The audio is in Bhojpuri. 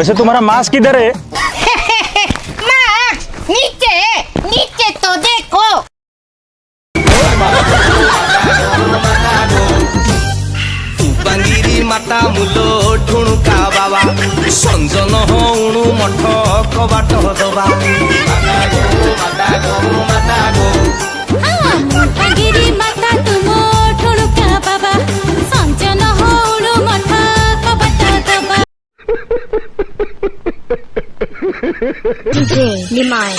वैसे तुम्हारा मास्क किधर है? माँ नीचे नीचे तो देखो। बांगिरी माता मूलो ठुणुका बाबा संजन हणु मठ कबाट दबा गिरी माता तुम ठुणुका बाबा संजन हौणु मठ कबाट दबा DJ Limai